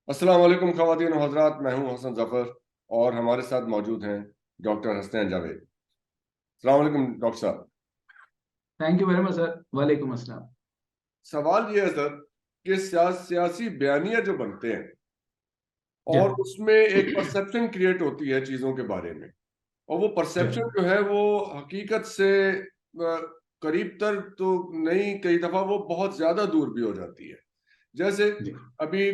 अस्सलाम वालेकुम ख़वातीन और हज़रात, मैं हूं हसन जफर और हमारे साथ मौजूद हैं डॉक्टर हसनैन जावेद। अस्सलाम वालेकुम डॉक्टर साहब। Thank you very much sir. वालेकुम अस्सलाम। सवाल ये है सर कि सियासी बयानियां जो बनते हैं जी और उसमें एक परसेप्शन क्रिएट होती है चीज़ों के बारे में, और वो जी परसेप्शन जो है वो हकीकत से करीब तर तो नहीं, कई दफ़ा वो बहुत ज़्यादा दूर भी हो जाती है। जैसे जी अभी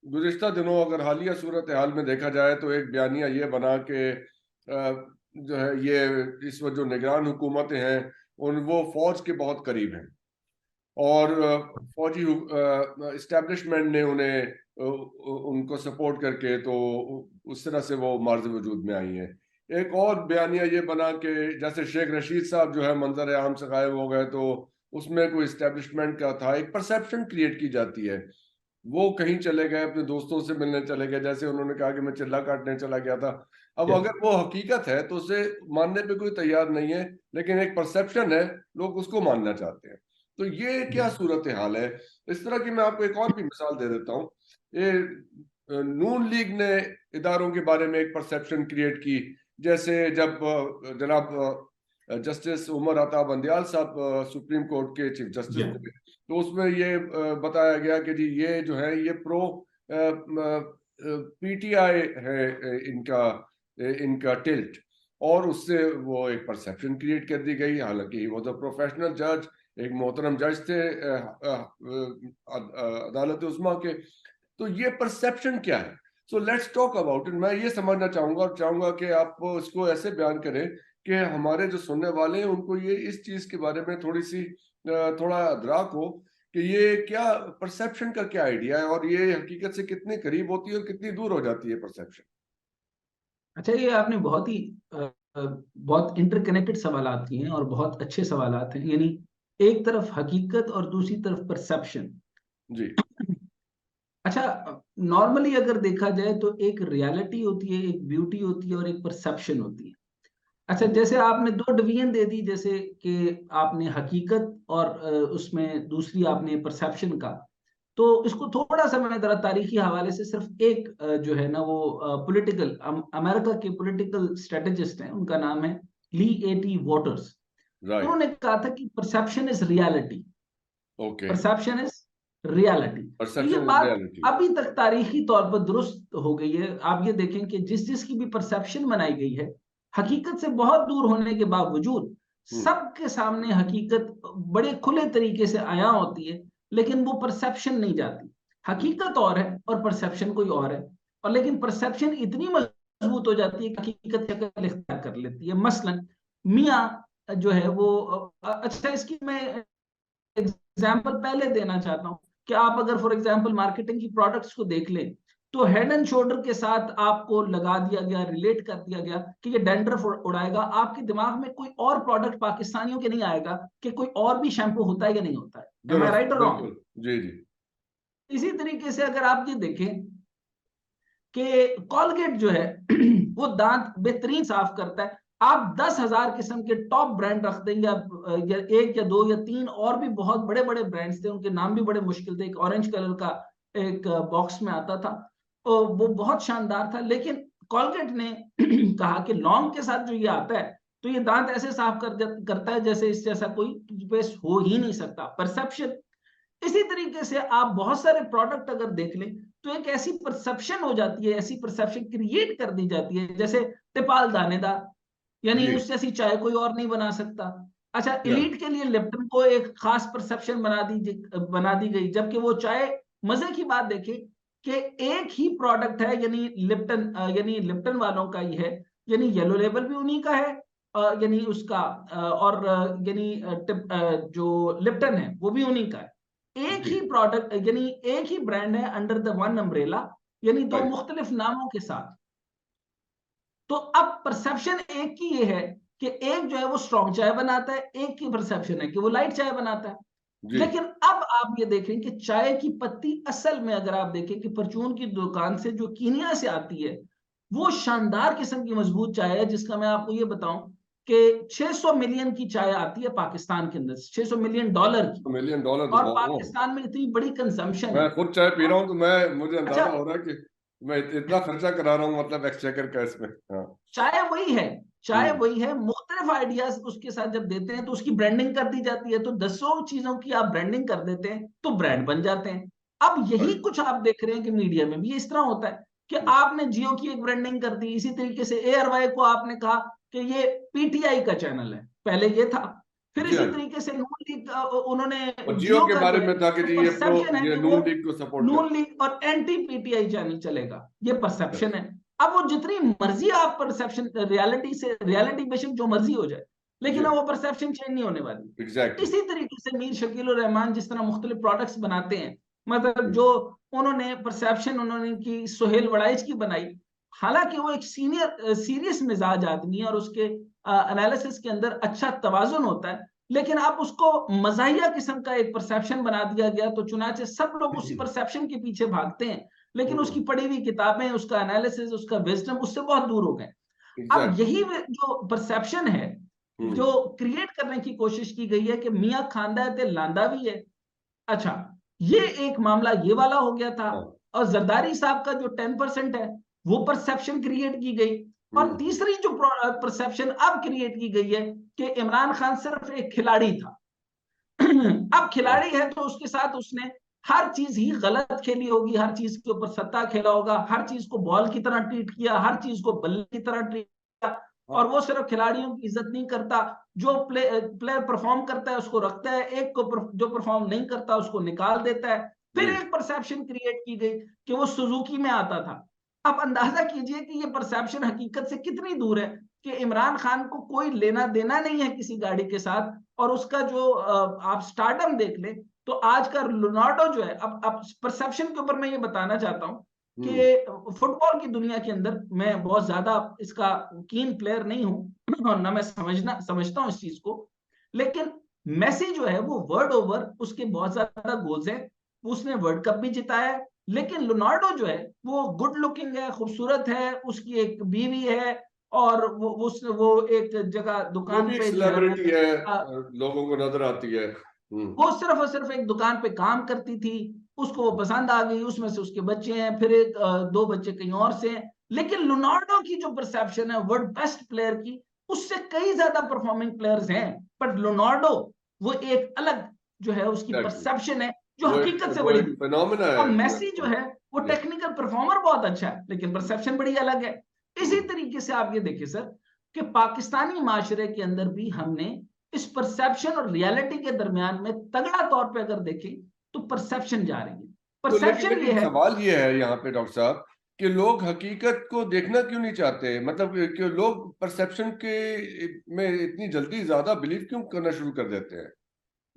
गुज़िश्ता दिनों अगर हालिया सूरत हाल में देखा जाए तो एक बयानिया ये बना के जो है ये इस वक्त जो निगरान हुकूमतें हैं उन वो फौज के बहुत करीब हैं, और फौजी इस्टेब्लिशमेंट ने उन्हें उनको सपोर्ट करके तो उस तरह से वो मार्ज वजूद में आई हैं। एक और बयानिया ये बना कि जैसे शेख रशीद साहब जो है मंजर आम से गायब हो गए, तो उसमें कोई इस्टेब्लिशमेंट का था, एक परसेप्शन क्रिएट की जाती है। वो कहीं चले गए, अपने दोस्तों से मिलने चले गए, जैसे उन्होंने कहा कि मैं चिल्ला काटने चला गया था। अब जी अगर वो हकीकत है तो उसे मानने पे कोई तैयार नहीं है, लेकिन एक परसेप्शन है, लोग उसको मानना चाहते हैं। तो ये जी। क्या सूरत हाल है? इस तरह की मैं आपको एक और भी मिसाल दे देता हूँ। ये नून लीग ने इदारों के बारे में एक परसेप्शन क्रिएट की। जैसे जब जनाब जस्टिस उमर अता बंदयाल साहब सुप्रीम कोर्ट के चीफ जस्टिस जी थे, तो उसमें ये बताया गया कि जी ये जो है ये प्रो पीटीआई है, इनका इनका टिल्ट, और उससे वो एक परसेप्शन क्रिएट कर दी गई। हालांकि ही वॉज अ प्रोफेशनल जज, एक मोहतरम जज थे अदालत उस्मा के। तो ये परसेप्शन क्या है? So let's talk about it. मैं ये समझना चाहूंगा और चाहूंगा कि आप इसको ऐसे बयान करें कि हमारे जो सुनने वाले हैं उनको ये इस चीज के बारे में थोड़ी सी थोड़ा अदराक हो कि ये क्या परसेप्शन का क्या आइडिया है, और ये हकीकत से कितने करीब होती है और कितनी दूर हो जाती है परसेप्शन। अच्छा, ये आपने बहुत इंटरकनेक्टेड सवालात किए हैं और बहुत अच्छे सवालात हैं। यानी एक तरफ हकीकत और दूसरी तरफ परसेप्शन। जी अच्छा, नॉर्मली अगर देखा जाए तो एक रियलिटी होती है, एक ब्यूटी होती है और एक परसेप्शन होती है। अच्छा, जी जैसे आपने दो डिवीजन दे दी, जैसे कि आपने हकीकत और उसमें दूसरी आपने परसेप्शन का। तो इसको थोड़ा सा मैं जरा तारीखी हवाले से सिर्फ एक जो है ना वो पॉलिटिकल अमेरिका के पॉलिटिकल स्ट्रेटेजिस्ट हैं, उनका नाम है ली एटी वॉटर्स। राइट। उन्होंने कहा था कि perception is reality. Okay. Perception is reality. तो ये परसेप्शन इज बात रियलिटी। अभी तक तारीखी तौर पर दुरुस्त हो गई है। आप ये देखें कि जिस जिसकी भी परसेप्शन बनाई गई है, हकीकत से बहुत दूर होने के बावजूद हम्म। सबके सामने हकीकत बड़े खुले तरीके से आया होती है, लेकिन वो परसेप्शन नहीं जाती। हकीकत और है और परसेप्शन कोई और है। और लेकिन परसेप्शन इतनी मजबूत हो जाती है कि हकीकत शक्ल इख्तियार कर लेती है। मसलन मियाँ जो है वो अच्छा, इसकी मैं एग्जाम्पल पहले देना चाहता हूं कि आप अगर फॉर एग्जाम्पल मार्केटिंग की प्रोडक्ट्स को देख लें, तो हेड एंड शोल्डर के साथ आपको लगा दिया गया, रिलेट कर दिया गया कि ये डैंड्रफ उड़ाएगा, आपके दिमाग में कोई और प्रोडक्ट पाकिस्तानियों के नहीं आएगा कि कोई और भी शैम्पू होता है या नहीं होता है। एम आई दुरुस्त, राइट और रॉन्ग? बिल्कुल। जी जी। इसी तरीके से अगर आप ये देखें कि कॉलगेट जो है वो दांत बेहतरीन साफ करता है। आप 10,000 किस्म के टॉप ब्रांड रख देंगे, या एक या दो या तीन और भी बहुत बड़े बड़े ब्रांड्स थे, उनके नाम भी बड़े मुश्किल थे। एक ऑरेंज कलर का एक बॉक्स में आता था, तो वो बहुत शानदार था। लेकिन कॉलगेट ने कहा कि लॉन्ग के साथ जो ये आता है, तो ये दांत ऐसे साफ करता है जैसे इस जैसा कोई टूथपेस्ट हो ही नहीं सकता। परसेप्शन। इसी तरीके से आप बहुत सारे प्रोडक्ट अगर देख लें, तो एक ऐसी परसेप्शन हो जाती है, ऐसी परसेप्शन क्रिएट कर दी जाती है, जैसे टिपाल दानेदार, यानी जी। उस जैसी चाय कोई और नहीं बना सकता। अच्छा, या इलीट के लिए लिप्टन को एक खास परसेप्शन बना दी गई, जबकि वो चाय, मजे की बात देखिए कि एक ही प्रोडक्ट है, यानी लिप्टन वालों का ही है, यानी येलो लेबल भी उन्हीं का है, यानी उसका और जो लिप्टन है वो भी उन्हीं का है। एक जी। ही प्रोडक्ट, यानी एक ही ब्रांड है अंडर द वन अम्ब्रेला, यानी दो राइट। मुख्तलिफ नामों के साथ। तो अब परसेप्शन एक की ये है कि एक जो है वो स्ट्रॉन्ग चाय बनाता है, एक की परसेप्शन है कि वो लाइट चाय बनाता है। जी लेकिन अब आप ये देखें कि चाय की पत्ती असल में अगर आप देखें कि परचून की दुकान से जो कीनिया से आती है, वो शानदार किस्म की मजबूत चाय है, जिसका मैं आपको ये बताऊं कि 600 मिलियन की चाय आती है पाकिस्तान के अंदर, $600 मिलियन की, $1 मिलियन और पाकिस्तान में इतनी बड़ी कंजम्पशन है। मैं खुद चाय पी रहा हूँ तो मुझे अच्छा, अंदाजा हो रहा है कि मैं इतना खर्चा करा रहा हूँ, मतलब एक्सचेकर का इसमें। हाँ। चाय वही है, चाय वही है, मुख्तलिफ आइडियाज उसके साथ जब देते हैं तो उसकी ब्रांडिंग कर दी जाती है, तो 10 चीजों की आप ब्रांडिंग कर देते हैं तो ब्रांड बन जाते हैं। अब यही कुछ आप देख रहे हैं कि मीडिया में भी इस तरह होता है कि आपने जियो की एक ब्रांडिंग कर दी, इसी तरीके से एयरवाई को आपने कहा कि ये पीटीआई का चैनल है, पहले ये था, फिर जी इसी हाँ। तरीके से नून लीग उन्होंने और जियो जियो के का बारे जो है में था कि जी परसेप्शन है ये कि वो नून लीग को सपोर्ट नून लीग और एंटी पीटीआई चैनल चलेगा, ये परसेप्शन है। अब वो जितनी मर्जी आप परसेप्शन रियलिटी बेशक जो मर्जी हो जाए, लेकिन अब वो परसेप्शन चेंज नहीं होने वाली। एग्जैक्टली। इसी तरीके से मीर शकील और रहमान जिस तरह मुख्तलिफ प्रोडक्ट्स बनाते हैं, मतलब जो उन्होंने परसेप्शन उन्होंने की सोहेल वड़ाइच की बनाई, हालांकि वो एक सीरियस मिजाज आदमी है और उसके एनालिसिस के अंदर अच्छा तवाजुन होता है, लेकिन आप उसको मजाहिया किस्म का एक परसेप्शन बना दिया गया, तो चुनाचे सब लोग उसी परसेप्शन के पीछे भागते हैं, लेकिन उसकी पढ़ी हुई किताबें, उसका एनालिसिस, उसका विजडम उससे बहुत दूर हो गए। अब एग्जैक्टली। यही जो परसेप्शन है जो क्रिएट करने की कोशिश की गई है कि मियां खांदा है ते लांदा भी है। अच्छा, ये एक मामला ये वाला हो गया था। और जरदारी साहब का जो 10% है वो परसेप्शन क्रिएट की गई। और तीसरी जो परसेप्शन अब क्रिएट की गई है कि इमरान खान सिर्फ एक खिलाड़ी था। अब खिलाड़ी है तो उसके साथ उसने हर चीज ही गलत खेली होगी, हर चीज के ऊपर सट्टा खेला होगा, हर चीज को बॉल की तरह ट्रीट किया, हर चीज को बल्ले की तरह ट्रीट किया। और वो सिर्फ खिलाड़ियों की इज्जत नहीं करता, जो प्लेयर परफॉर्म करता है उसको रखता है, एक को जो परफॉर्म नहीं करता उसको निकाल देता है। फिर एक परसेप्शन क्रिएट की गई कि वो सुजुकी में आता था। अब अंदाजा कीजिए कि ये परसेप्शन हकीकत से कितनी दूर है कि इमरान खान को कोई लेना देना नहीं है किसी गाड़ी के साथ। और उसका जो आप स्टार्डम देख लें तो आज का रोनाल्डो जो है, अब परसेप्शन के ऊपर मैं ये बताना चाहता हूं कि फुटबॉल की दुनिया के अंदर मैं बहुत ज्यादा इसका कीन प्लेयर नहीं हूं और ना मैं समझता हूं इस चीज को, लेकिन मेसी जो है वो वर्ल्ड ओवर उसके बहुत ज्यादा गोल्स हैं, उसने वर्ल्ड कप भी जिताया है। लेकिन रोनाल्डो जो है वो गुड लुकिंग है, खूबसूरत है, उसकी एक बीवी है, और वो एक जगह वो दुकान भी एक पे जो है वो सेलिब्रिटी है, लोगों को नजर आती है। वो सिर्फ और सिर्फ एक दुकान पे काम करती थी, उसको वो पसंद आ गई, उसमें से उसके बच्चे हैं, फिर एक दो बच्चे कहीं और से हैं। लेकिन रोनाल्डो की जो परसेप्शन है वर्ल्ड बेस्ट प्लेयर की, उससे कई ज्यादा परफॉर्मिंग प्लेयर्स हैं, पर रोनाल्डो वो एक अलग जो है उसकी एग्जैक्टली। परसेप्शन है जो हकीकत से बड़ी। फिनोमेना अब है। मेसी जो है वो टेक्निकल परफॉर्मर बहुत अच्छा है, लेकिन परसेप्शन बड़ी अलग है। इसी तरीके से आप ये देखिए सर कि पाकिस्तानी माशरे के अंदर भी हमने इस परसेप्शन और रियलिटी के दरमियान में तगड़ा तौर पे अगर देखें तो परसेप्शन जा रही है। तो लेकिन परसेप्शन ये लेकिन है। सवाल ये है यहाँ पे डॉक्टर साहब कि लोग हकीकत को देखना क्यों नहीं चाहते, मतलब कि लोग परसेप्शन के में इतनी जल्दी ज्यादा बिलीव क्यों करना शुरू कर देते हैं,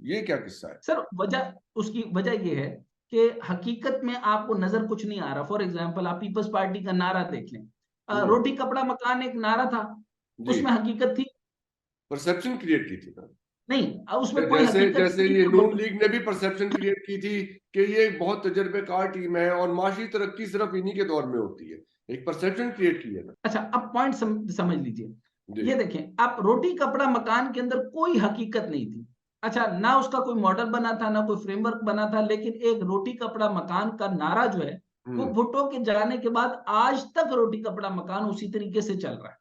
ये क्या किस्सा है? सर वजह, उसकी वजह ये है कि हकीकत में आपको नजर कुछ नहीं आ रहा। फॉर एग्जाम्पल आप पीपल्स पार्टी का नारा देख लें, रोटी कपड़ा मकान एक नारा था, जी। उसमें हकीकत थी परसेप्शन क्रिएट की थी ना। नहीं, उसमें कोई जैसे हकीकत जैसे नहीं ये थी। नून लीग ने भी परसेप्शन क्रिएट की थी कि ये एक बहुत तजर्बेकार टीम है और माशी तरक्की सिर्फ इन्हीं के दौर में होती है, एक परसेप्शन क्रिएट की है ना। अच्छा, अब पॉइंट समझ लीजिए। जी। ये देखें आप, रोटी कपड़ा मकान के अंदर कोई हकीकत नहीं थी। अच्छा, ना उसका कोई मॉडल बना था, ना कोई फ्रेमवर्क बना था, लेकिन एक रोटी कपड़ा मकान का नारा जो है वो भुट्टो के जाने के बाद आज तक रोटी कपड़ा मकान उसी तरीके से चल रहा है।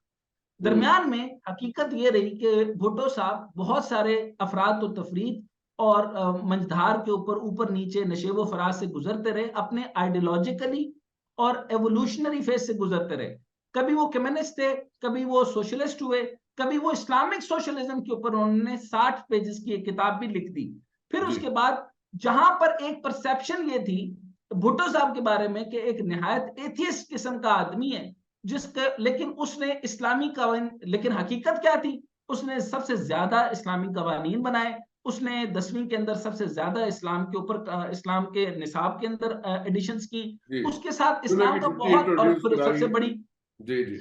दरमियान में हकीकत ये रही कि भुट्टो साहब बहुत सारे अफराद तो तफरीद और मंझधार के ऊपर ऊपर नीचे नशेबो फराज से गुजरते रहे, अपने आइडियोलॉजिकली और एवोल्यूशनरी फेज से गुजरते रहे। कभी वो कम्युनिस्ट थे, कभी वो सोशलिस्ट हुए, कभी वो इस्लामिक सोशलिज्म के ऊपर उन्होंने 60 पेजेस की एक किताब भी लिख दी। फिर जी। उसके बाद जहां पर एक परसेप्शन ये थी भुट्टो साहब के बारे में कि एक निहायत एथियस्ट किस्म का आदमी है, जिसके, लेकिन उसने इस्लामी कवानीन, लेकिन हकीकत क्या थी, उसने सबसे ज्यादा इस्लामी कवानीन बनाए, उसने 10वीं के अंदर सबसे ज्यादा इस्लाम के ऊपर इस्लाम के निसाब के अंदर एडिशंस की, जी। उसके साथ दुनिया इस्लाम की का छुट्टी बहुत, और इंट्रोड्यूस फिर कराई। सबसे बड़ी, जी जी।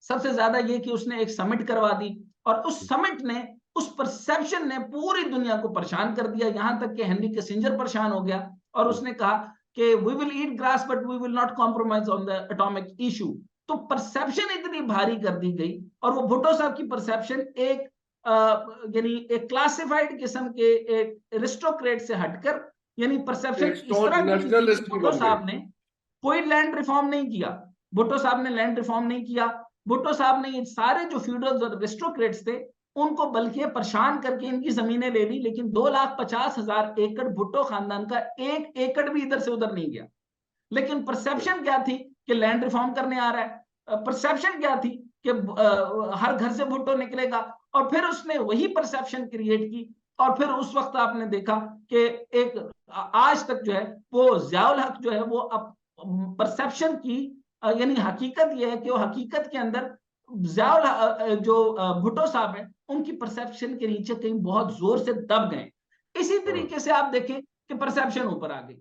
सबसे ज्यादा ये कि उसने एक समिट करवा दी, और उस समिट ने, उस परसेप्शन ने पूरी दुनिया को परेशान कर दिया, यहां तक कि हेनरी किसिंजर परेशान हो गया, और उसने कहा कि we will eat grass but we will not compromise on the atomic issue. तो परसेप्शन इतनी भारी कर दी गई, और वो भुट्टो साहब की परसेप्शन एक यानी एक क्लासिफाइड किस्म के एक एरिस्टोक्रेट से हटकर, यानी परसेप्शन एक इस स्टॉन्च तरह की थी कि नेशनलिस्ट की भुट्टो बन गई। साहब ने कोई लैंड रिफॉर्म नहीं किया। भुट्टो साहब ने लैंड रिफॉर्म नहीं किया। भुट्टो साहब ने ये सारे जो फ्यूडल्स और एरिस्टोक्रेट्स थे उनको बल्कि परेशान करके इनकी जमीनें ले ली, लेकिन 2,50,000 एकड़ भुट्टो खानदान का एक एकड़ भी इधर से उधर नहीं गया। लेकिन परसेप्शन क्या थी कि लैंड रिफॉर्म करने आ रहा है, परसेप्शन क्या थी कि हर घर से भुट्टो निकलेगा, और फिर उसने वही परसेप्शन क्रिएट की। और फिर उस वक्त आपने देखा कि एक आज तक जो है वो ज़ियाउल हक जो है वो अब परसेप्शन की यानी हकीकत यह है कि वो हकीकत के अंदर ज़ियाउल जो भुट्टो साहब हैं उनकी परसेप्शन के नीचे कहीं बहुत जोर से दब गए। इसी हाँ। तरीके से आप देखें कि परसेप्शन ऊपर आ गई।